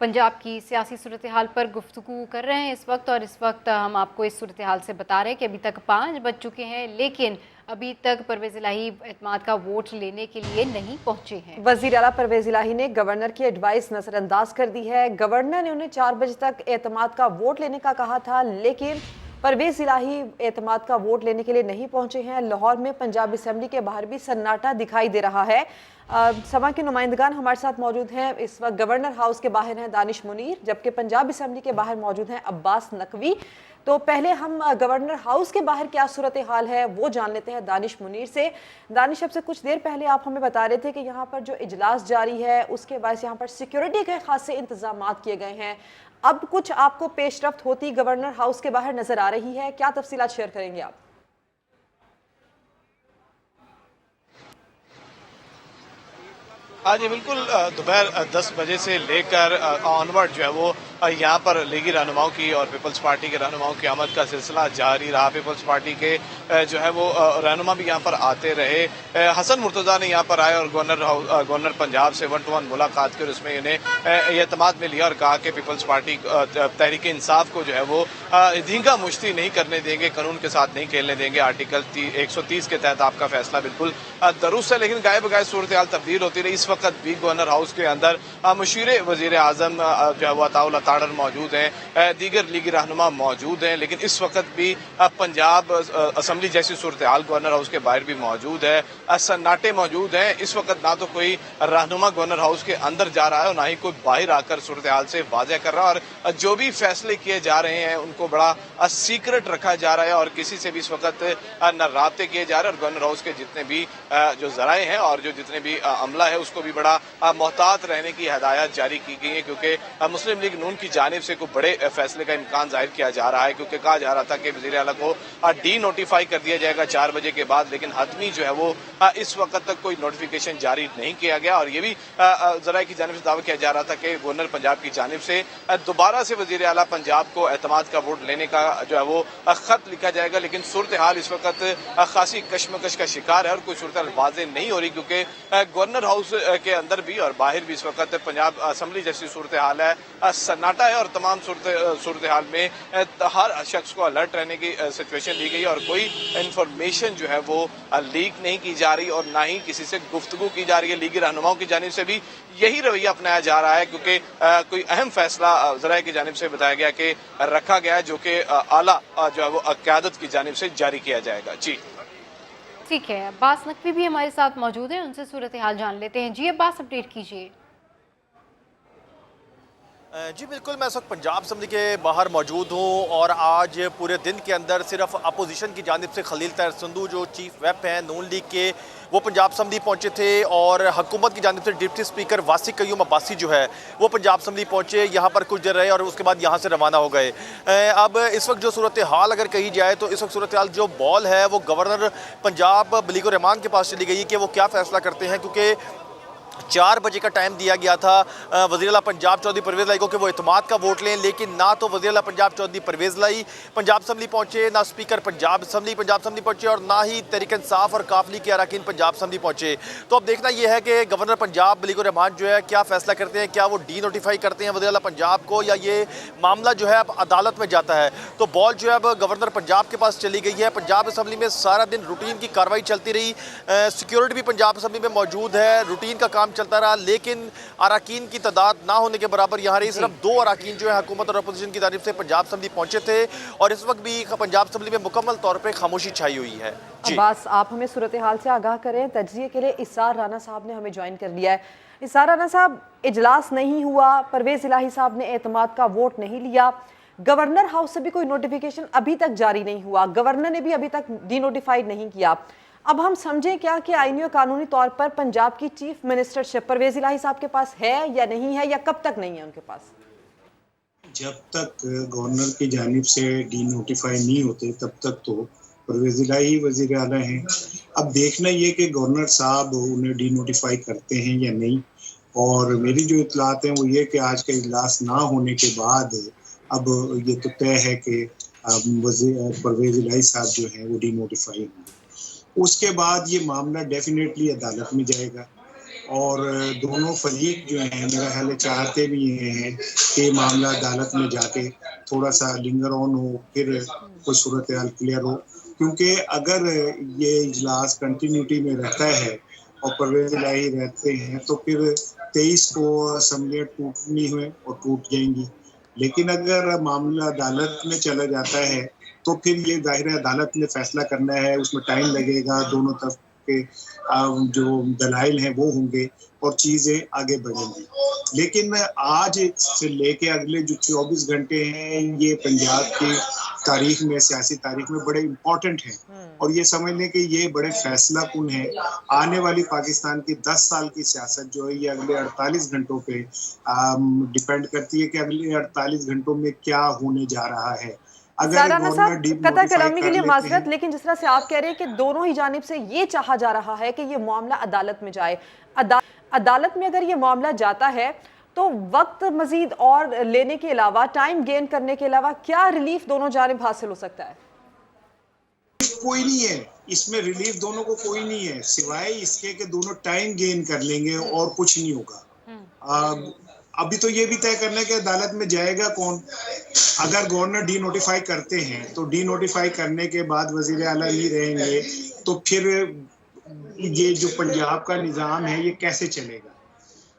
पंजाब की सियासी सूरत-ए-हाल पर गुफ्तगू कर रहे हैं इस वक्त, और इस वक्त हम आपको इस सूरत-ए-हाल से बता रहे हैं कि अभी तक 5 बज चुके हैं, लेकिन अभी तक परवेज़ इलाही एतमाद का वोट लेने के लिए नहीं पहुंचे हैं। वज़ीर आला परवेज़ इलाही ने गवर्नर की एडवाइस नज़रअंदाज कर दी है। गवर्नर ने उन्हें 4 बजे तक एतमाद का वोट लेने का कहा था, लेकिन परवेज़ इलाही एतमाद का वोट लेने के लिए नहीं पहुंचे हैं। लाहौर में पंजाब असेंबली के बाहर भी सन्नाटा दिखाई दे रहा है। समा के नुमाइंदगान हमारे साथ मौजूद हैं। इस वक्त गवर्नर हाउस के बाहर हैं दानिश मुनीर, जबकि पंजाब असेंबली के बाहर मौजूद हैं अब्बास नकवी। तो पहले हम गवर्नर हाउस के बाहर क्या सूरत हाल है वो जान लेते हैं दानिश मुनीर से। दानिश, अब से कुछ देर पहले आप हमें बता रहे थे कि यहाँ पर जो इजलास जारी है उसके बाद यहाँ पर सिक्योरिटी के खासे इंतजाम किए गए हैं। अब कुछ आपको पेशरफ्त होती गवर्नर हाउस के बाहर नजर आ रही है, क्या तफसीलात शेयर करेंगे आप? हाँ जी बिल्कुल, दोपहर 10 बजे से लेकर ऑनवर्ड जो है वो यहाँ पर लीगी रहनुमाओं की और पीपल्स पार्टी के रहनुमाओं की आमद का सिलसिला जारी रहा। पीपल्स पार्टी के जो है वो रहनुमा भी यहाँ पर आते रहे। हसन मुर्तज़ा ने यहाँ पर आए और गवर्नर पंजाब से 1-to-1 मुलाकात की और उसमें इन्हें एतमाद में लिया और कहा कि पीपल्स पार्टी तहरीक इंसाफ को जो है वो धींगा मुश्ती नहीं करने देंगे, कानून के साथ नहीं खेलने देंगे। आर्टिकल 130 के तहत आपका फैसला बिल्कुल दुरुस्त है। लेकिन गाये बगाए सूरत हाल तब्दील होती रही। इस वक्त भी गवर्नर हाउस के अंदर मुशीर वजीर आजम जो है वो अताउल अताड़र मौजूद हैं, दीगर लीगी रहनुमा मौजूद हैं, लेकिन इस वक्त भी पंजाब असम्बली जैसी सूरत हाल गवर्नर हाउस के बाहर भी मौजूद है। सन्नाटे मौजूद हैं। इस वक्त ना तो कोई रहनुमा गवर्नर हाउस के अंदर जा रहा है और ना ही कोई बाहर आकर सूरत हाल से वाज़ेह कर रहा है, और जो भी फैसले किए जा रहे हैं उनको बड़ा सीक्रेट रखा जा रहा है और किसी से भी इस वक्त न राब्ते किए जा रहे हैं। और गवर्नर हाउस के जितने भी जो जराए हैं और जो जितने भी अमला है उसको भी बड़ा मोहतात रहने की हदायत जारी की गई है, क्योंकि मुस्लिम लीग नून की जानिब से कोई बड़े फैसले का इम्कान जाहिर किया जा रहा है। क्योंकि कहा जा रहा था कि वज़ीर आला को डी नोटिफाई कर दिया जाएगा 4 बजे के बाद, लेकिन हतमी जो है वो इस वक्त तक कोई नोटिफिकेशन जारी नहीं किया गया। और ये भी जराए की जानिब से दावा किया जा रहा था कि गवर्नर पंजाब की जानिब से दोबारा से वज़ीर आला पंजाब को एतमाद का वोट लेने का जो है वो खत लिखा जाएगा। लेकिन सूरत हाल इस वक्त खासी कशमकश का शिकार है और कोई सूरत हाल वाज़ेह नहीं हो रही, क्योंकि गवर्नर हाउस के अंदर भी और बाहर भी इस वक्त पंजाब असम्बली जैसी सूरत हाल है, सन्नाटा है। और तमाम सूरत हाल में हर शख्स को अलर्ट रहने की सिचुएशन दी गई और कोई इंफॉर्मेशन जो है वो लीक नहीं की जा रही और ना ही किसी से गुफ्तगू की जा रही है। लीगी रहनुमाओं की जानिब से भी यही रवैया अपनाया जा रहा है, क्योंकि कोई अहम फैसला ज़राए की जानिब से बताया गया कि रखा गया है, जो कि आला जो है वो क़यादत की जानिब से जारी किया जाएगा। जी ठीक है, अब्बास नकवी भी हमारे साथ मौजूद हैं, उनसे सूरत हाल जान लेते हैं। जी अब्बास, अपडेट कीजिए। जी बिल्कुल, मैं इस वक्त पंजाब असम्बली के बाहर मौजूद हूँ और आज पूरे दिन के अंदर सिर्फ अपोजिशन की जानिब से खलील तैयब संधू जो चीफ व्हिप हैं नून लीग के, वो पंजाब असम्बली पहुँचे थे और हुकूमत की जानिब से डिप्टी स्पीकर वासिक कयूम अब्बासी जो है वो पंजाब असम्बली पहुँचे, यहाँ पर कुछ देर रहे और उसके बाद यहाँ से रवाना हो गए। अब इस वक्त जो सूरत हाल अगर कही जाए तो इस वक्त सूरत हाल जो बॉल है वो गवर्नर पंजाब बलीगुर रहमान के पास चली गई है कि वो क्या फ़ैसला करते हैं, क्योंकि 4 बजे का टाइम दिया गया था वज़ीर आला पंजाब चौधरी परवेज़ इलाही को कि वो एतमाद का वोट लें, लेकिन ना तो वज़ीर आला पंजाब चौधरी परवेज़ इलाही पंजाब असम्बली पहुँचे, ना स्पीकर पंजाब असम्बली पहुँचे और ना ही तहरीक इंसाफ और काफली के अरकान पंजाब असम्बली पहुँचे। तो अब देखना यह है कि गवर्नर पंजाब बलीगुर रहमान जो है क्या फ़ैसला करते हैं, क्या वो डी नोटिफाई करते हैं वज़ीर आला पंजाब को या ये मामला जो है अब अदालत में जाता है। तो बॉल जो है अब गवर्नर पंजाब के पास चली गई है। पंजाब असम्बली में सारा दिन रूटीन की कार्रवाई चलती रही, सिक्योरिटी भी पंजाब असम्बली में मौजूद है, रूटीन का काम चलता रहा, लेकिन अरकान की तादाद ना होने के बराबर यहाँ रही। सिर्फ 2 अरकान जो है हुकूमत और अपोजिशन की जानिब से पंजाब असम्बली पहुंचे थे और इस वक्त भी पंजाब असम्बली में मुकम्मल तौर पर खामोशी छाई हुई है। अब्बास, आप हमें सूरत हाल से आगाह करें। तज्जिए के लिए इसार राना साहब ने हमें ज्वाइन कर लिया है। इसार राना साहब, इजलास नहीं हुआ, परवेज़ इलाही साहब ने एतमाद का वोट नहीं लिया, गवर्नर हाउस से भी कोई नोटिफिकेशन अभी तक जारी नहीं हुआ, गवर्नर ने भी अभी तक डी नोटिफाइड नहीं किया। अब हम समझें क्या कि आईनी और कानूनी तौर पर पंजाब की चीफ मिनिस्टरशिप परवेज़ इलाही साहब के पास है या नहीं है, या कब तक नहीं है उनके पास? जब तक गवर्नर की जानिब से डी नोटिफाई नहीं होते तब तक तो परवेज़ इलाही वज़ीर आला हैं। अब देखना ये कि गवर्नर साहब उन्हें डी नोटिफाई करते हैं या नहीं। और मेरी जो इतलात हैं वो ये कि आज का इजलास ना होने के बाद अब ये तो तय है कि परवेज़ इलाही साहब जो हैं वो डी नोटिफाई होंगे। उसके बाद ये मामला डेफिनेटली अदालत में जाएगा اور دونوں فریق جو ہیں میرا خیال ہے چاہتے بھی یہ ہیں کہ معاملہ عدالت میں جا کے تھوڑا سا لنگر آن ہو، پھر کوئی صورتحال کلیئر ہو، کیونکہ اگر یہ اجلاس کنٹینیوٹی میں رہتا ہے اور پرویز الہی رہتے ہیں تو پھر 23 کو اسمبلیاں ٹوٹنی ہوئے اور ٹوٹ جائیں گی. لیکن اگر معاملہ عدالت میں چلا جاتا ہے تو پھر یہ ظاہر عدالت نے فیصلہ کرنا ہے، اس میں ٹائم لگے گا، دونوں طرف کے جو دلائل ہیں وہ ہوں گے اور چیزیں آگے بڑھیں گی. لیکن آج سے لے کے اگلے جو 24 گھنٹے ہیں یہ پنجاب کی تاریخ میں، سیاسی تاریخ میں بڑے امپورٹنٹ ہیں، اور یہ سمجھ لیں کہ یہ بڑے فیصلہ کن ہیں. آنے والی پاکستان کی 10 سال کی سیاست جو ہے یہ اگلے 48 گھنٹوں پہ ڈیپینڈ کرتی ہے کہ اگلے 48 گھنٹوں میں کیا ہونے جا رہا ہے. سارانہ صاحب قطع کلامی کے لیے معذرت، لیکن جس طرح سے آپ کہہ رہے ہیں کہ دونوں ہی جانب سے یہ چاہا جا رہا ہے کہ یہ معاملہ عدالت میں جائے، عدالت میں اگر یہ معاملہ جاتا ہے تو وقت مزید اور لینے کے علاوہ، ٹائم گین کرنے کے علاوہ کیا ریلیف دونوں جانب حاصل ہو سکتا ہے؟ کوئی نہیں ہے اس میں، ریلیف دونوں کو کوئی نہیں ہے سوائے اس کے کہ دونوں ٹائم گین کر لیں گے اور کچھ نہیں ہوگا. ابھی تو یہ بھی طے کرنا ہے کہ عدالت میں جائے گا کون. اگر گورنر ڈی نوٹیفائی کرتے ہیں تو ڈی نوٹیفائی کرنے کے بعد وزیر اعلیٰ نہیں رہیں گے تو پھر یہ جو پنجاب کا نظام ہے یہ کیسے چلے گا.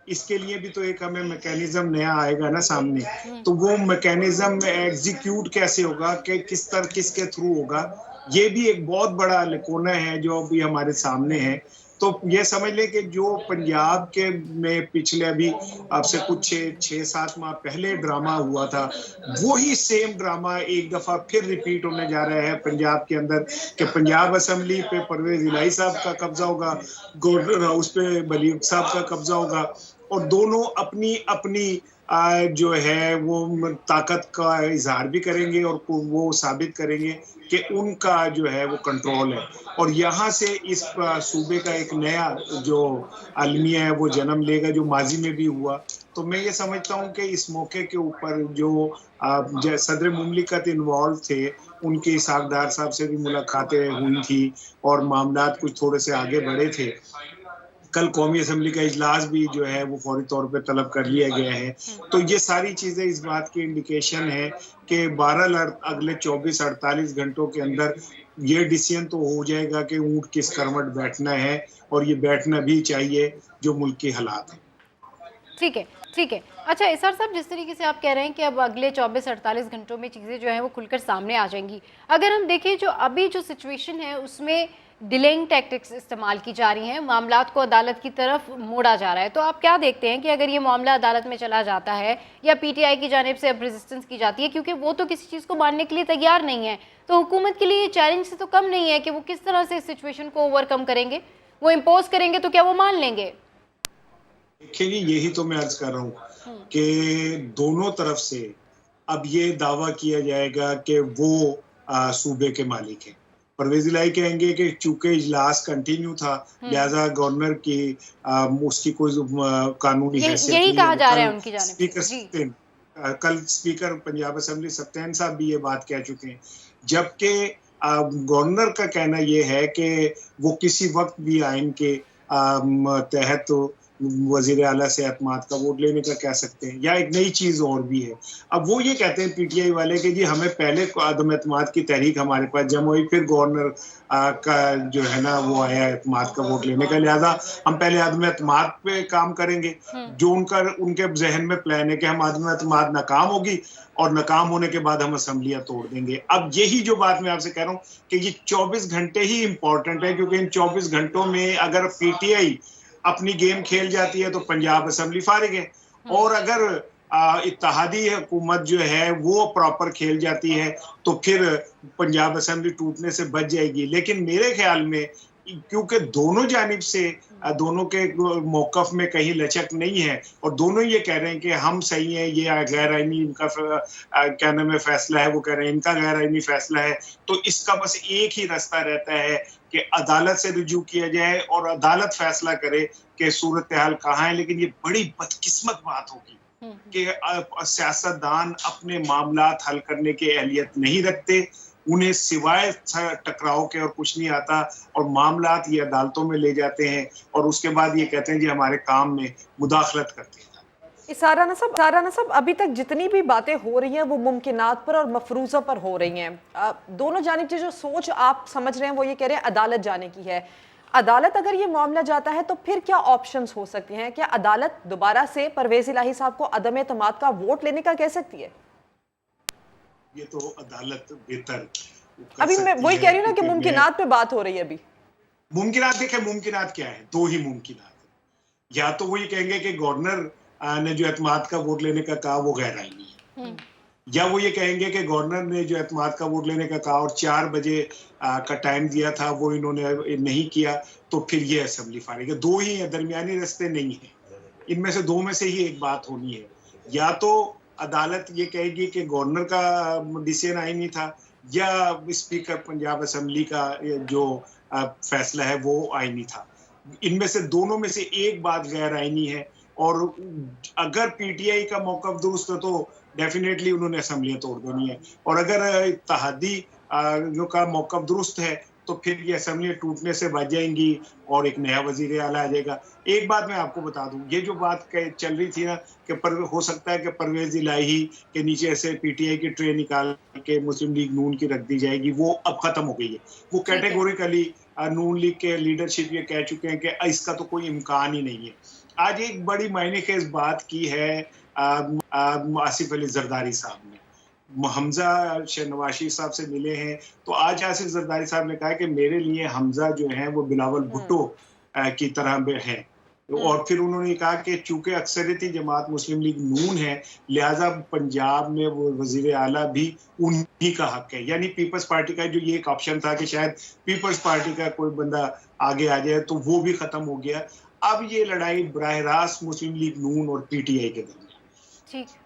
اس کے لیے بھی تو ایک ہمیں میکینزم نیا آئے گا نا سامنے، تو وہ میکینزم ایگزیکیوٹ کیسے ہوگا، کہ کس طرح کس کے تھرو ہوگا، یہ بھی ایک بہت بڑا لکونہ ہے جو ابھی ہمارے سامنے ہے. تو یہ سمجھ لیں کہ جو پنجاب کے میں پچھلے ابھی اب سے کچھ 6-7 ماہ پہلے ڈرامہ ہوا تھا، وہی سیم ڈرامہ ایک دفعہ پھر ریپیٹ ہونے جا رہا ہے پنجاب کے اندر، کہ پنجاب اسمبلی پہ پرویز الہی صاحب کا قبضہ ہوگا، گورنر ہاؤس پہ ولی صاحب کا قبضہ ہوگا، اور دونوں اپنی اپنی جو ہے وہ طاقت کا اظہار بھی کریں گے اور وہ ثابت کریں گے کہ ان کا جو ہے وہ کنٹرول ہے. اور یہاں سے اس صوبے کا ایک نیا جو المیہ ہے وہ جنم لے گا جو ماضی میں بھی ہوا. تو میں یہ سمجھتا ہوں کہ اس موقع کے اوپر جو صدر مملکت انوالو تھے ان کی ساکھدار صاحب سے بھی ملاقاتیں ہوئی تھی اور معاملات کچھ تھوڑے سے آگے بڑھے تھے. کل قومی اسمبلی کا اجلاس بھی جو ہے وہ فوری طور پہ طلب کر لیا گیا ہے. تو یہ ساری چیزیں اس بات کی انڈیکیشن ہے کہ بہرحال اگلے 24-48 گھنٹوں کے اندر یہ ڈیسیژن تو ہو جائے گا کہ اونٹ کس کروٹ بیٹھنا ہے، اور یہ بیٹھنا بھی چاہیے جو ملک کے حالات ہیں. ٹھیک ہے. اچھا اسحاق صاحب، جس طریقے سے آپ کہہ رہے ہیں کہ اب اگلے 24-48 گھنٹوں میں چیزیں جو ہیں وہ کھل کر سامنے آ جائیں گی، اگر ہم دیکھیں جو ابھی جو سچویشن ہے اس میں ڈیلینگ ٹیکٹکس استعمال کی جا رہی ہیں، معاملات کو عدالت کی طرف موڑا جا رہا ہے، تو آپ کیا دیکھتے ہیں کہ اگر یہ معاملہ عدالت میں چلا جاتا ہے یا پی ٹی آئی کی جانب سے اب ریزسٹنس کی جاتی ہے، کیونکہ وہ تو کسی چیز کو ماننے کے لیے تیار نہیں ہے، تو حکومت کے لیے یہ چیلنج سے تو کم نہیں ہے کہ وہ کس طرح سے اس سچویشن کو اوور کم کریں گے؟ وہ امپوز کریں گے تو کیا وہ مان لیں گے؟ دیکھیں جی، یہی تو میں عرض کر رہا ہوں کہ دونوں طرف سے اب یہ دعویٰ کیا جائے گا کہ وہ صوبے کے مالک ہیں. پرویز الہی کہیں گے کہ چونکہ اجلاس کنٹینیو تھا لہذا گورنر کی اس کی کوئی قانونی حیثیت نہیں ہے. یہی کہا جا رہا ہے ان کی جانب سے. کل اسپیکر پنجاب اسمبلی سبتین صاحب بھی یہ بات کہہ چکے ہیں، جبکہ گورنر کا کہنا یہ ہے کہ وہ کسی وقت بھی آئین کے تحت وزیر اعلیٰ سے اعتماد کا ووٹ لینے کا کہہ سکتے ہیں، یا ایک نئی چیز اور بھی ہے. اب وہ یہ کہتے ہیں پی ٹی آئی والے کہ جی ہمیں پہلے عدم اعتماد کی تحریک ہمارے پاس جمع ہوئی، پھر گورنر کا جو ہے نا وہ آیا اعتماد کا ووٹ لینے کا، لہٰذا ہم پہلے عدم اعتماد پہ کام کریں گے. جو ان کے ذہن میں پلان ہے کہ ہم عدم اعتماد ناکام ہوگی اور ناکام ہونے کے بعد ہم اسمبلیاں توڑ دیں گے. اب یہی جو بات میں آپ سے کہہ رہا ہوں کہ یہ 24 گھنٹے ہی امپورٹنٹ ہے، کیونکہ ان 24 گھنٹوں میں اگر پی ٹی آئی اپنی گیم کھیل جاتی ہے تو پنجاب اسمبلی فارغ ہے، اور اگر اتحادی حکومت جو ہے وہ پراپر کھیل جاتی ہے تو پھر پنجاب اسمبلی ٹوٹنے سے بچ جائے گی. لیکن میرے خیال میں کیونکہ دونوں جانب سے دونوں کے موقف میں کہیں لچک نہیں ہے اور دونوں یہ کہہ رہے ہیں کہ ہم صحیح ہیں، یہ غیر آئینی ان کا کیا نام ہے فیصلہ ہے، وہ کہہ رہے ہیں ان کا غیر آئینی فیصلہ ہے، تو اس کا بس ایک ہی راستہ رہتا ہے کہ عدالت سے رجوع کیا جائے اور عدالت فیصلہ کرے کہ صورتحال کہاں ہے. لیکن یہ بڑی بدقسمت بات ہوگی کہ سیاستدان اپنے معاملات حل کرنے کی اہلیت نہیں رکھتے، انہیں سوائے ٹکراؤ کے اور کچھ نہیں آتا اور معاملات یہ عدالتوں میں لے جاتے ہیں اور اس کے بعد یہ کہتے ہیں جی ہمارے کام میں مداخلت کرتے ہیں. سارا نصب ابھی تک جتنی بھی باتیں ہو رہی ہیں وہ ممکنات پر اور مفروضہ پر ہو رہی ہیں. دونوں جانب سے جو سوچ آپ سمجھ رہے ہیں وہ یہ کہہ رہے ہیں عدالت جانے کی ہے. عدالت اگر یہ معاملہ جاتا ہے تو پھر کیا آپشنز ہو سکتی ہیں؟ کیا عدالت دوبارہ سے پرویز الہی صاحب کو عدم اعتماد کا ووٹ لینے کا کہہ سکتی ہے؟ یہ تو عدالت بہتر ابھی میں وہی کہہ رہی ہوں نا کہ ممکنات پہ بات ہو رہی ہے. ابھی ممکنات دیکھیں، ممکنات کیا ہے؟ دو ہی ممکنات ہیں. یا تو وہ یہ کہیں گے کہ گورنر نے جو اعتماد کا ووٹ لینے کا کہا وہ غیر آئینی ہے، یا وہ یہ کہیں گے کہ گورنر نے جو اعتماد کا ووٹ لینے کا کہا اور 4 بجے کا ٹائم دیا تھا وہ انہوں نے نہیں کیا، تو پھر یہ اسمبلی فارغ ہے. دو ہی ہیں، درمیانی رستے نہیں ہیں. ان میں سے دو میں سے ہی ایک بات ہونی ہے. یا تو عدالت یہ کہے گی کہ گورنر کا ڈیسیژن آئینی تھا، یا اسپیکر پنجاب اسمبلی کا جو فیصلہ ہے وہ آئینی تھا. ان میں سے دونوں میں سے ایک بات غیر آئینی ہے، اور اگر پی ٹی آئی کا موقف درست ہے تو ڈیفینیٹلی انہوں نے اسمبلیاں توڑ دینی ہے، اور اگر اتحادی کا موقف درست ہے تو پھر یہ اسمبلیاں ٹوٹنے سے بچ جائیں گی اور ایک نیا وزیر اعلیٰ آ جائے گا. ایک بات میں آپ کو بتا دوں، یہ جو بات چل رہی تھی نا کہ ہو سکتا ہے کہ پرویز الہی کے نیچے ایسے پی ٹی آئی کی ٹرے نکال کے مسلم لیگ نون کی رکھ دی جائے گی، وہ اب ختم ہو گئی ہے. وہ کیٹیگوریکلی نون لیگ کے لیڈرشپ یہ کہہ چکے ہیں کہ اس کا تو کوئی امکان ہی نہیں ہے. آج ایک بڑی معنی خیز بات کی ہے آصف علی زرداری صاحب نے. حمزہ نواز شریف صاحب سے ملے ہیں تو آج آصف زرداری صاحب نے کہا کہ میرے لیے حمزہ جو ہیں وہ بلاول بھٹو کی طرح ہیں. اور پھر انہوں نے کہا کہ چونکہ اکثریتی جماعت مسلم لیگ نون ہے لہٰذا پنجاب میں وہ وزیر اعلیٰ بھی انہی کا حق ہے. یعنی پیپلز پارٹی کا جو یہ ایک آپشن تھا کہ شاید پیپلز پارٹی کا کوئی بندہ آگے آ جائے تو وہ بھی ختم ہو گیا. اب یہ لڑائی براہ راست مسلم لیگ نون اور پی ٹی آئی کے درمیان. ٹھیک،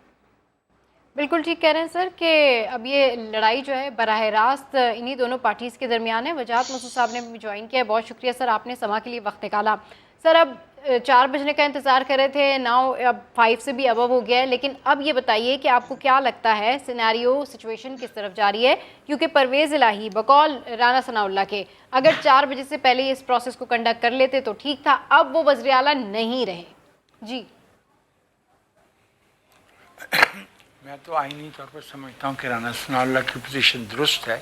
بالکل ٹھیک کہہ رہے ہیں سر کہ اب یہ لڑائی جو ہے براہ راست انہی دونوں پارٹیز کے درمیان ہے. وجاہت مسعود صاحب نے بھی جوائن کیا ہے، بہت شکریہ سر، آپ نے سما کے لیے وقت نکالا. سر اب 4 بجنے کا انتظار کر رہے تھے، ناؤ اب 5 سے بھی ابو ہو گیا ہے، لیکن اب یہ بتائیے کہ آپ کو کیا لگتا ہے سیناریو سچویشن کس طرف جاری ہے؟ کیونکہ پرویز الہی بقول رانا ثناء اللہ کے اگر 4 بجے سے پہلے اس پروسیس کو کنڈکٹ کر لیتے تو ٹھیک تھا، اب وہ وزیر اعلیٰ نہیں رہے. جی میں تو آئینی طور پر سمجھتا ہوں کہ رانا ثناء اللہ کی پوزیشن درست ہے،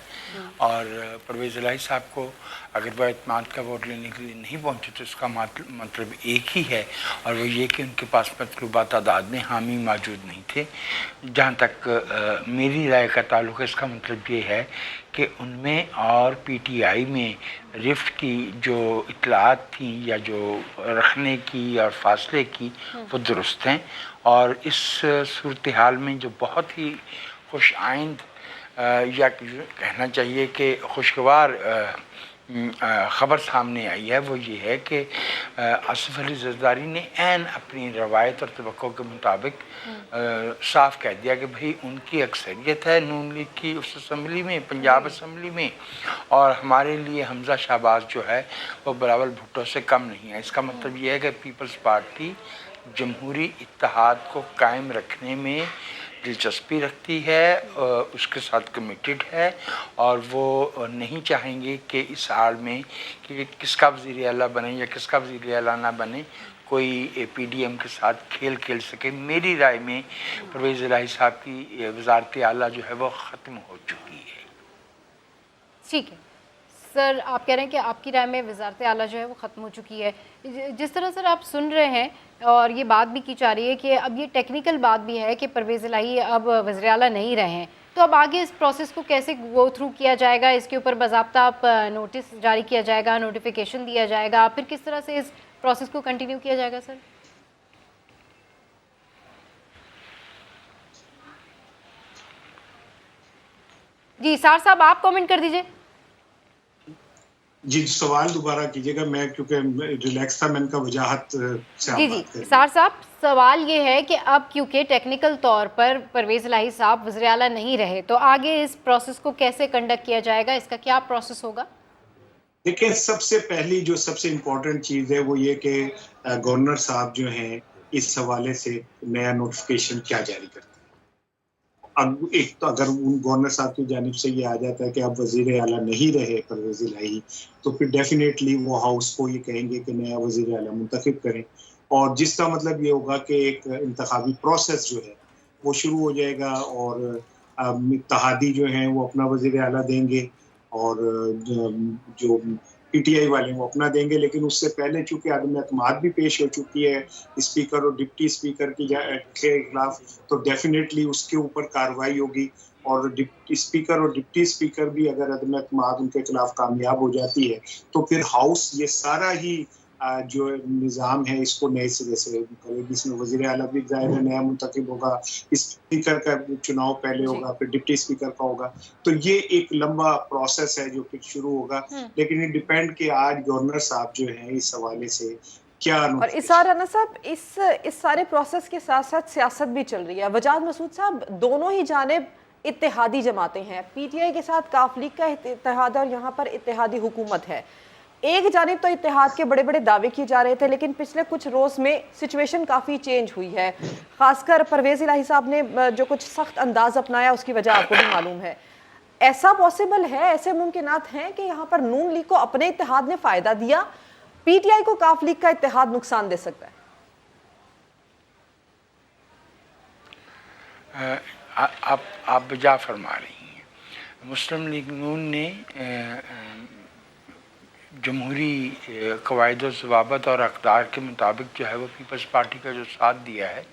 اور پرویز الہی صاحب کو اگر وہ اعتماد کا ووٹ لینے کے لیے نہیں پہنچے تو اس کا مطلب ایک ہی ہے، اور وہ یہ کہ ان کے پاس مطلوبہ تعداد میں حامی موجود نہیں تھے. جہاں تک میری رائے کا تعلق ہے، اس کا مطلب یہ ہے کہ ان میں اور پی ٹی آئی میں رفٹ کی جو اطلاعات تھیں یا جو رکھنے کی اور فاصلے کی وہ درست ہیں. اور اس صورتحال میں جو بہت ہی خوش آئند یا کہنا چاہیے کہ خوشگوار خبر سامنے آئی ہے وہ یہ ہے کہ آصف علی زرداری نے عین اپنی روایت اور توقع کے مطابق صاف کہہ دیا کہ بھئی ان کی اکثریت ہے نون لیگ کی اس اسمبلی میں، پنجاب اسمبلی میں، اور ہمارے لیے حمزہ شہباز جو ہے وہ بلاول بھٹو سے کم نہیں ہے. اس کا مطلب یہ ہے کہ پیپلز پارٹی جمہوری اتحاد کو قائم رکھنے میں دلچسپی رکھتی ہے، اس کے ساتھ کمیٹڈ ہے، اور وہ نہیں چاہیں گے کہ اس حال میں کہ کس کا وزیر اعلیٰ بنے یا کس کا وزیر اعلیٰ نہ بنے کوئی پی ڈی ایم کے ساتھ کھیل سکے. میری رائے میں پرویز الہی صاحب کی وزارت اعلیٰ جو ہے وہ ختم ہو چکی ہے. ٹھیک ہے سر، آپ کہہ رہے ہیں کہ آپ کی رائے میں وزارت اعلیٰ جو ہے وہ ختم ہو چکی ہے. جس طرح سر آپ سن رہے ہیں اور یہ بات بھی کی جا رہی ہے کہ اب یہ ٹیکنیکل بات بھی ہے کہ پرویز الہی اب وزیر اعلیٰ نہیں رہے ہیں، تو اب آگے اس پروسیس کو کیسے گو تھرو کیا جائے گا؟ اس کے اوپر باضابطہ آپ نوٹس جاری کیا جائے گا، نوٹیفیکیشن دیا جائے گا، پھر کس طرح سے اس پروسیس کو کنٹینیو کیا جائے گا سر؟ جی سار صاحب آپ کامنٹ کر دیجئے. جی سوال دوبارہ کیجیے گا، میں کیونکہ ریلیکس تھا، میں ان کا وجاہت سے آپ بات کریں. سار صاحب سوال یہ ہے کہ اب کیونکہ ٹیکنیکل طور پر پرویز الہی صاحب وزیر اعلیٰ نہیں رہے تو آگے اس پروسیس کو کیسے کنڈکٹ کیا جائے گا؟ اس کا کیا پروسیس ہوگا؟ دیکھیں، سب سے پہلی جو سب سے امپورٹنٹ چیز ہے وہ یہ کہ گورنر صاحب جو ہیں اس حوالے سے نیا نوٹیفیکیشن کیا جاری کرتے ہیں. अब एक तो अगर उन गवर्नर साहब की जानिब से ये आ जाता है कि अब वजीर आला नहीं रहे परवेज इलाही, तो फिर डेफिनेटली वो हाउस को ये कहेंगे कि नया वजीर आला मुंतखब करें, और जिसका मतलब ये होगा कि एक इंतखाबी प्रोसेस जो है वो शुरू हो जाएगा, और इत्तेहादी जो हैं वो अपना वजीर आला देंगे, और जो पीटीआई वाले वो अपना देंगे। लेकिन उससे पहले चूंकि आदम एतमाद भी पेश हो चुकी है स्पीकर और डिप्टी स्पीकर के खिलाफ, तो डेफिनेटली उसके ऊपर कार्रवाई होगी, और डिप्टी स्पीकर और डिप्टी स्पीकर भी अगर अदम एतमाद उनके खिलाफ कामयाब हो जाती है, तो फिर हाउस ये सारा ही जो निज़ाम है इसको नए सिरे से करेगी। इसमें वजीर आला भी ज़ाहिर है नया मुंतखब होगा, स्पीकर का चुनाव पहले होगा, फिर डिप्टी स्पीकर का होगा, तो ये एक लंबा प्रोसेस है जो फिर शुरू होगा। लेकिन ये डिपेंड कि आज गवर्नर साहब जो हैं इस हवाले से क्या। और इसार राना साहब, इस सारे प्रोसेस के साथ साथ सियासत भी चल रही है। वजाद मसूद साहब, दोनों ही जानिब इत्तेहादी जमातें हैं, पीटीआई के साथ काफ लीग का इत्तेहाद और यहाँ पर इत्तेहादी हुकूमत है। एक जानिब तो इत्तेहाद के बड़े बड़े दावे किए जा रहे थे, लेकिन पिछले कुछ रोज़ में सिचुएशन काफ़ी चेंज हुई है। खासकर परवेज़ इलाही साहब ने जो कुछ सख्त अंदाज अपनाया उसकी वजह आपको भी मालूम है। ऐसा पॉसिबल है, ऐसे मुमकिनात हैं कि यहाँ पर नून लीग को अपने इत्तेहाद ने फ़ायदा दिया, पीटीआई को काफ लीग का इत्तेहाद नुकसान दे सकता है? आप बजा फरमा रही हैं। मुस्लिम लीग नून ने जमहूरी कवायद ज़वाबत और अक़दार के मुताबिक जो है वो पीपल्स पार्टी का जो साथ दिया है,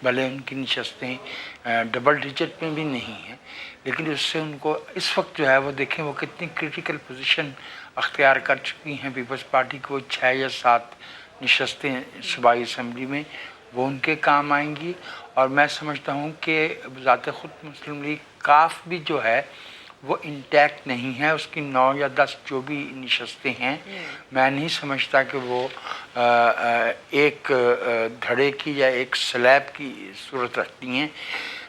भले उनकी नशस्तें डबल डिजिट में भी नहीं हैं, लेकिन उससे उनको इस वक्त जो है वो देखें वो कितनी क्रिटिकल पोजीशन अख्तियार कर चुकी हैं पीपल्स पार्टी को। 6 या 7 नशस्तें सूबाई असम्बली में वो उनके काम आएंगी, और मैं समझता हूँ कि ज़ात ख़ुद मुस्लिम लीग काफ भी जो है वो इंटैक्ट नहीं है। उसकी 9 या 10 जो भी नशस्तें हैं, मैं नहीं समझता कि वो एक धड़े की या एक स्लैब की सूरत रखती हैं।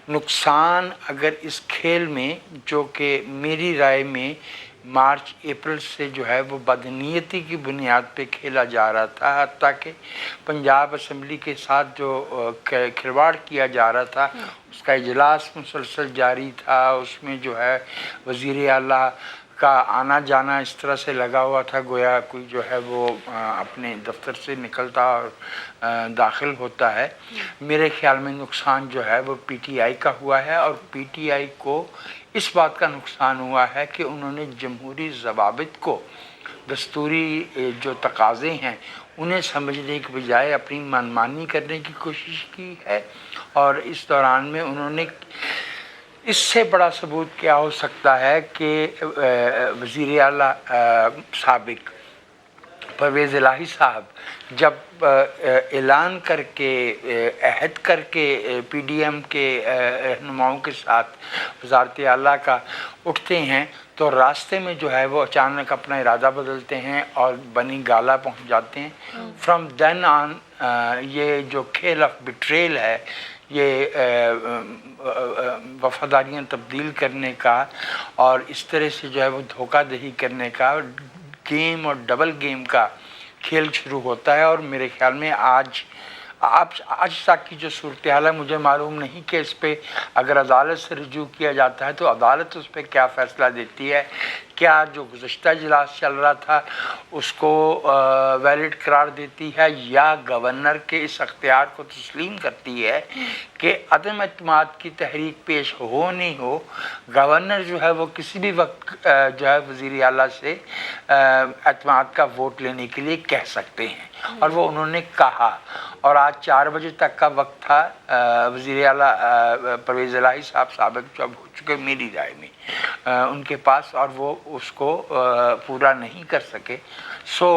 नुकसान अगर इस खेल में, जो कि मेरी राय में मार्च अप्रैल से जो है वो बदनीयती की बुनियाद पे खेला जा रहा था, हत्ता कि पंजाब असम्बली के साथ जो खिलवाड़ किया जा रहा था उसका इजलास मुसलसल जारी था। उसमें जो है वज़ीर आला का आना जाना इस तरह से लगा हुआ था गोया कोई जो है वो अपने दफ्तर से निकलता और दाखिल होता है। मेरे ख्याल में नुकसान जो है वो पीटीआई का हुआ है, और पीटीआई को इस बात का नुकसान हुआ है कि उन्होंने जमहूरी ज़वाबित को, दस्तूरी जो तकाज़े हैं उन्हें समझने के बजाय अपनी मनमानी करने की कोशिश की है। और इस दौरान में उन्होंने, इससे बड़ा सबूत क्या हो सकता है कि वज़ीर आला साबिक परवेज़ इलाही साहब जब ऐलान करके, अहद करके पीडीएम के रहनुमाओं के साथ वज़ारत आला का उठते हैं, तो रास्ते में जो है वो अचानक अपना इरादा बदलते हैं और बनी गाला पहुंच जाते हैं। फ्रॉम देन ऑन ये जो खेल ऑफ बिट्रेल है, ये वफादारियाँ तब्दील करने का और इस तरह से जो है वो धोखा दही करने का गेम और डबल गेम का खेल शुरू होता है। और मेरे ख्याल में आज तक की जो सूरत हाल है, मुझे मालूम नहीं कि इस पर अगर अदालत से रजू किया जाता है तो अदालत उस पर क्या फ़ैसला देती है। क्या जो गुज़श्ता इजलास चल रहा था उसको वैलिड करार देती है, या गवर्नर के इस अख्तियार को तस्लीम करती है कि अदम एतमाद की तहरीक पेश हो नहीं हो, गवर्नर जो है वो किसी भी वक्त जो है वज़ीर आला से एतमाद का वोट लेने के लिए कह सकते हैं। और वो उन्होंने कहा, और आज 4 बजे तक का वक्त था वज़ीर आला परवेज़ इलाही साहब साबिक जब हो चुके मेरी राय में उनके पास, और वो उसको पूरा नहीं कर सके। सो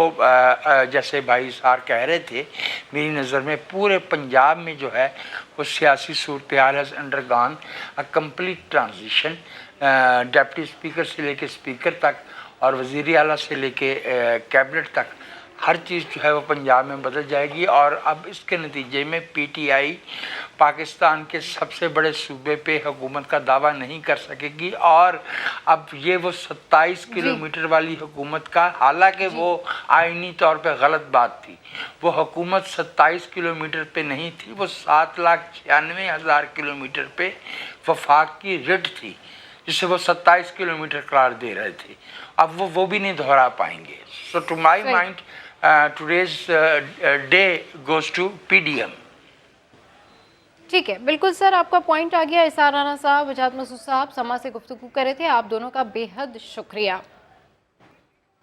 जैसे भाई सार कह रहे थे, मेरी नज़र में पूरे पंजाब में जो है वो सियासी सूरत हाल has undergone a complete transition. Deputy speaker से लेके स्पीकर तक और वज़ीर आला से लेके कैबिनेट तक हर चीज़ जो है वो पंजाब में बदल जाएगी। और अब इसके नतीजे में पीटीआई पाकिस्तान के सबसे बड़े सूबे पे हुकूमत का दावा नहीं कर सकेगी। और अब ये वो 27 किलोमीटर वाली हुकूमत का, हालांकि वो आईनी तौर पे गलत बात थी, वो हुकूमत 27 किलोमीटर पे नहीं थी, वो 7,96,000 किलोमीटर पे वफाक की रिट थी, जिसे वो 27 किलोमीटर करार दे रहे थे। अब वो भी नहीं दोहरा पाएंगे। So to my mind today's day goes to PDM. ठीक है, बिल्कुल सर, आपका पॉइंट आ गया। इसार राना साहब, वजाहत मसूद साहब समा से गुफ्तगू कर रहे थे। आप दोनों का बेहद शुक्रिया।